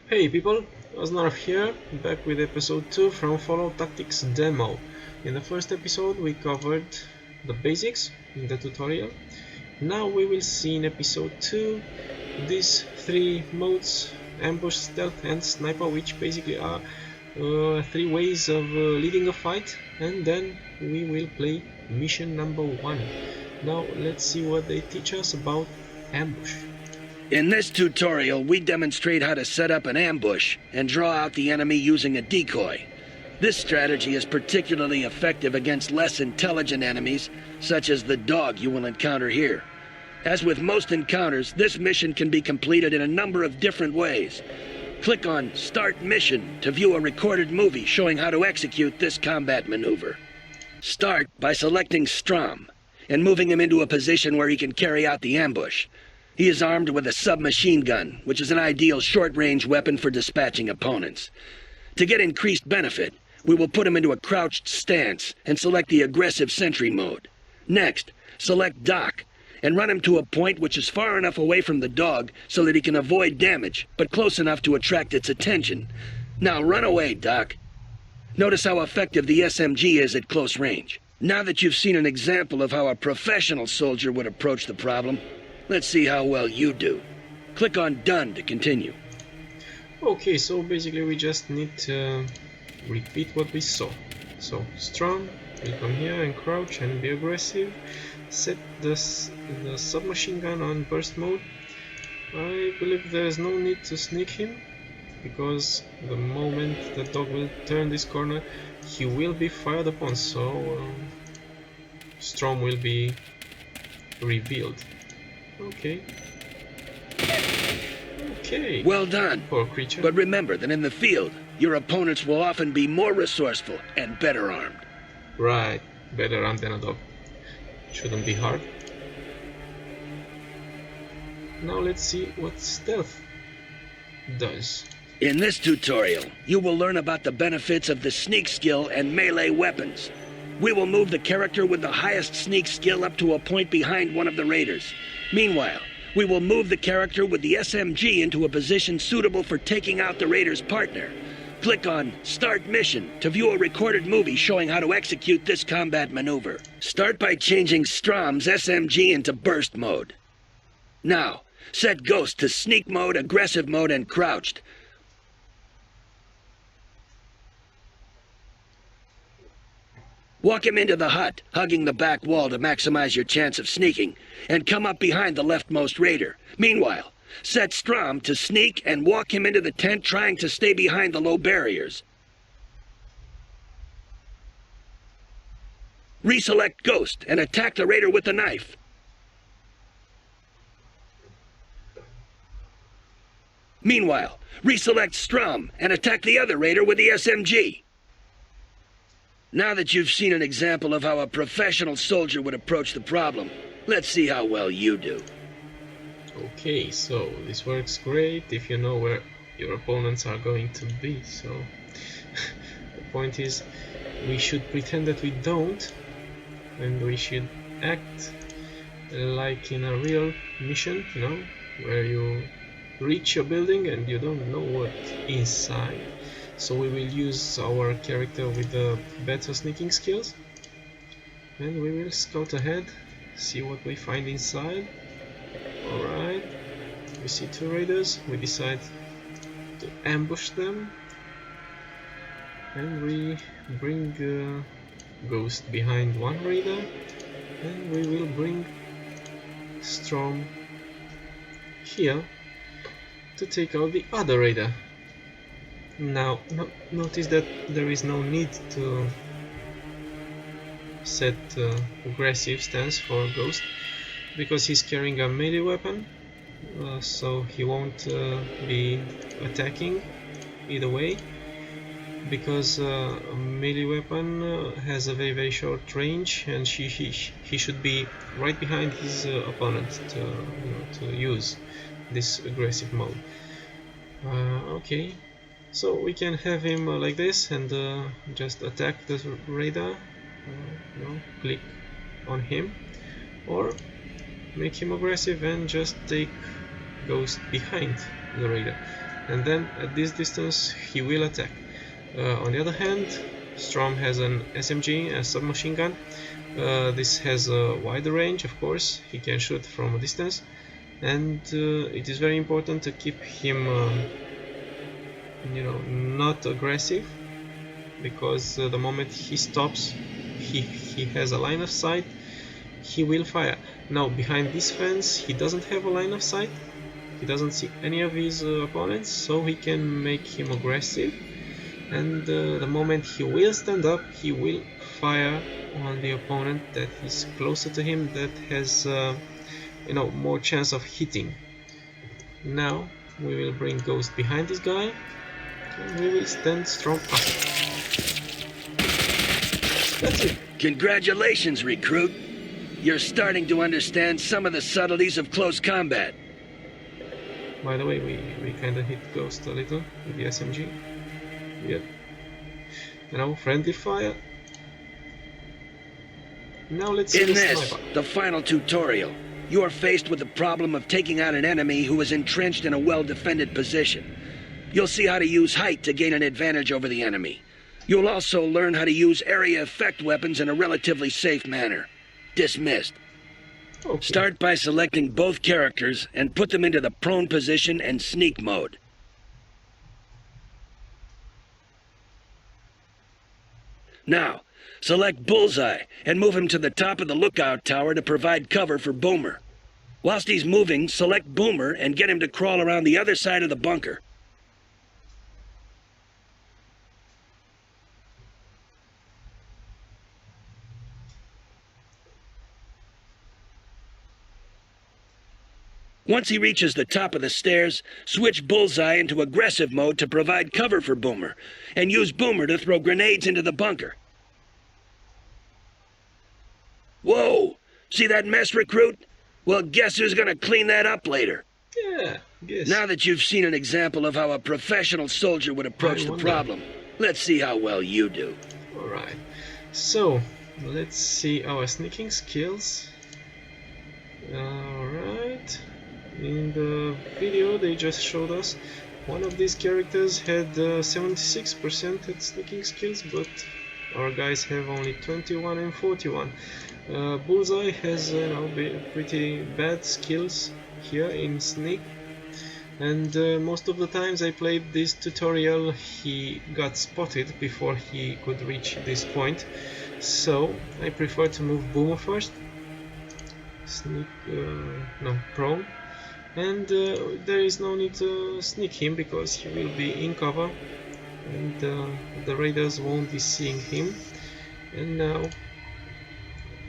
Hey people, Asnarf here, back with episode 2 from Fallout Tactics demo. In the first episode we covered the basics in the tutorial. Now we will see in episode 2 these three modes: ambush, stealth and sniper, which basically are three ways of leading a fight, and then we will play mission number 1. Now let's see what they teach us about ambush. In this tutorial, we demonstrate how to set up an ambush and draw out the enemy using a decoy. This strategy is particularly effective against less intelligent enemies, such as the dog you will encounter here. As with most encounters, this mission can be completed in a number of different ways. Click on Start Mission to view a recorded movie showing how to execute this combat maneuver. Start by selecting Strom and moving him into a position where he can carry out the ambush. He is armed with a submachine gun, which is an ideal short-range weapon for dispatching opponents. To get increased benefit, we will put him into a crouched stance and select the aggressive sentry mode. Next, select Doc and run him to a point which is far enough away from the dog so that he can avoid damage, but close enough to attract its attention. Now run away, Doc. Notice how effective the SMG is at close range. Now that you've seen an example of how a professional soldier would approach the problem, let's see how well you do. Click on Done to continue. Okay, so basically we just need to repeat what we saw. So Strom will come here and crouch and be aggressive. Set the submachine gun on burst mode. I believe there's no need to sneak him, because the moment the dog will turn this corner he will be fired upon, so Strom will be revealed. Okay. Well done. Poor creature. But remember that in the field, your opponents will often be more resourceful and better armed. Right. Better armed than a dog. Shouldn't be hard. Now let's see what stealth does. In this tutorial, you will learn about the benefits of the sneak skill and melee weapons. We will move the character with the highest sneak skill up to a point behind one of the raiders. Meanwhile, we will move the character with the SMG into a position suitable for taking out the raider's partner. Click on Start Mission to view a recorded movie showing how to execute this combat maneuver. Start by changing Strom's SMG into burst mode. Now, set Ghost to sneak mode, aggressive mode, and crouched. Walk him into the hut, hugging the back wall to maximize your chance of sneaking, and come up behind the leftmost raider. Meanwhile, set Strom to sneak and walk him into the tent, trying to stay behind the low barriers. Reselect Ghost and attack the raider with the knife. Meanwhile, reselect Strom and attack the other raider with the SMG. Now that you've seen an example of how a professional soldier would approach the problem, let's see how well you do. Okay, so this works great if you know where your opponents are going to be. So the point is, we should pretend that we don't, and we should act like in a real mission, you know, where you reach a building and you don't know what's inside. So we will use our character with the better sneaking skills, and we will scout ahead, see what we find inside. Alright, we see two raiders, we decide to ambush them, and we bring Ghost behind one raider, and we will bring Strom here to take out the other raider. Now, notice that there is no need to set aggressive stance for Ghost, because he's carrying a melee weapon, so he won't be attacking either way, because a melee weapon has a very short range, and he should be right behind his opponent to use this aggressive mode. Okay. So we can have him like this and just attack the raider, click on him, or make him aggressive and just take Ghost behind the raider. and then at this distance he will attack. On the other hand, Strom has an SMG, a submachine gun. This has a wider range, of course, he can shoot from a distance, and it is very important to keep him not aggressive, because the moment he stops, he has a line of sight, he will fire. Now behind this fence he doesn't have a line of sight, he doesn't see any of his opponents, so he can make him aggressive, and the moment he will stand up, he will fire on the opponent that is closer to him, that has more chance of hitting. Now we will bring Ghost behind this guy, and we will stand strong up. That's it. Congratulations, recruit. You're starting to understand some of the subtleties of close combat. By the way, we kinda hit Ghost a little with the SMG. Yep. Friendly fire. Now let's see In the this, sniper. the final tutorial, you are faced with the problem of taking out an enemy who is entrenched in a well-defended position. You'll see how to use height to gain an advantage over the enemy. You'll also learn how to use area effect weapons in a relatively safe manner. Dismissed. Okay. Start by selecting both characters and put them into the prone position and sneak mode. Now, select Bullseye and move him to the top of the lookout tower to provide cover for Boomer. Whilst he's moving, select Boomer and get him to crawl around the other side of the bunker. Once he reaches the top of the stairs, switch Bullseye into aggressive mode to provide cover for Boomer, and use Boomer to throw grenades into the bunker. Whoa! See that mess, recruit? Well, guess who's gonna clean that up later? Yeah, guess. Now that you've seen an example of how a professional soldier would approach the problem, let's see how well you do. Alright, so let's see our sneaking skills. Alright, in the video they just showed us one of these characters had 76% at sneaking skills, but our guys have only 21 and 41. Bullseye has pretty bad skills here in sneak, and most of the times I played this tutorial he got spotted before he could reach this point, so I prefer to move Boomer first, sneak, prone, and there is no need to sneak him because he will be in cover and the raiders won't be seeing him. And now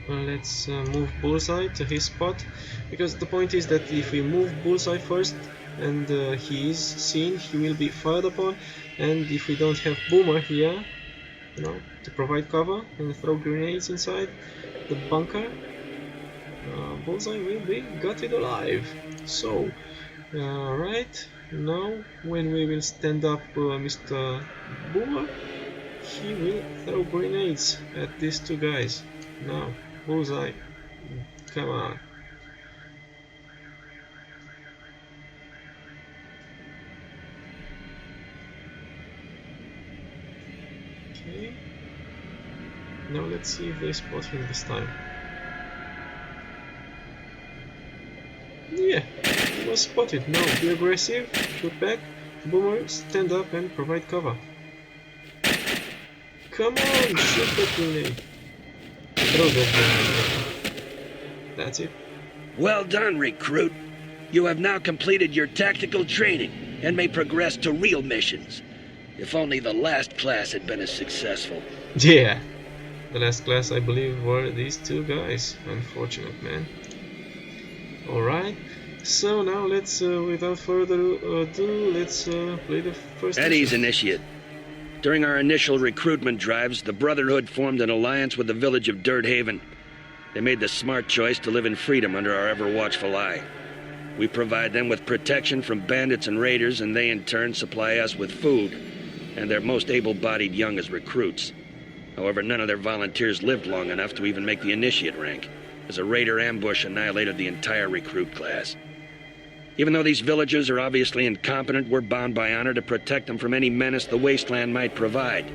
let's move Bullseye to his spot, because the point is that if we move Bullseye first and he is seen, he will be fired upon, and if we don't have Boomer here, to provide cover and throw grenades inside the bunker, Bullseye will be gutted alive. So, right now, when we will stand up Mr. Boomer, he will throw grenades at these two guys. Now, Bullseye, come on. Okay. Now let's see if they spot him this time. Yeah, he was spotted. Now be aggressive, shoot back, Boomer, stand up and provide cover. Come on, shoot that grenade. Throw that grenade. That's it. Well done, recruit. You have now completed your tactical training and may progress to real missions. If only the last class had been as successful. Yeah, the last class I believe were these two guys. Unfortunate, man. Alright, so now let's, without further ado, let's play the first Eddie's mission. Initiate. During our initial recruitment drives, the Brotherhood formed an alliance with the village of Dirt Haven. They made the smart choice to live in freedom under our ever-watchful eye. We provide them with protection from bandits and raiders, and they in turn supply us with food, and their most able-bodied young as recruits. However, none of their volunteers lived long enough to even make the Initiate rank, as a raider ambush annihilated the entire recruit class. Even though these villagers are obviously incompetent, we're bound by honor to protect them from any menace the wasteland might provide.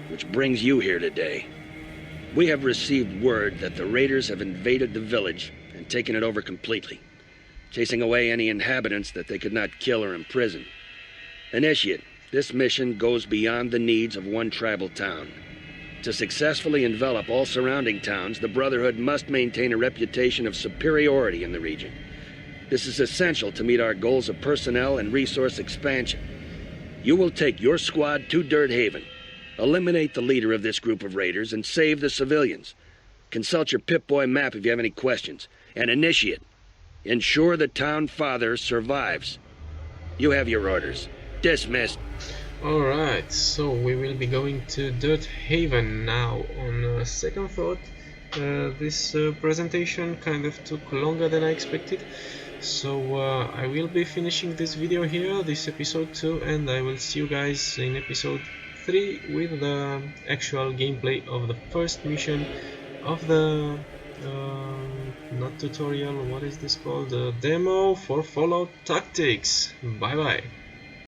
Which brings you here today. We have received word that the raiders have invaded the village and taken it over completely, chasing away any inhabitants that they could not kill or imprison. Initiate, this mission goes beyond the needs of one tribal town. To successfully envelop all surrounding towns, the Brotherhood must maintain a reputation of superiority in the region. This is essential to meet our goals of personnel and resource expansion. You will take your squad to Dirt Haven, eliminate the leader of this group of raiders, and save the civilians. Consult your Pip-Boy map if you have any questions. And Initiate, ensure the town father survives. You have your orders. Dismissed. Alright, so we will be going to Dirt Haven now. On second thought, this presentation kind of took longer than I expected. So I will be finishing this video here, this episode 2, and I will see you guys in episode 3 with the actual gameplay of the first mission of the not tutorial, what is this called? The demo for Fallout Tactics. Bye bye.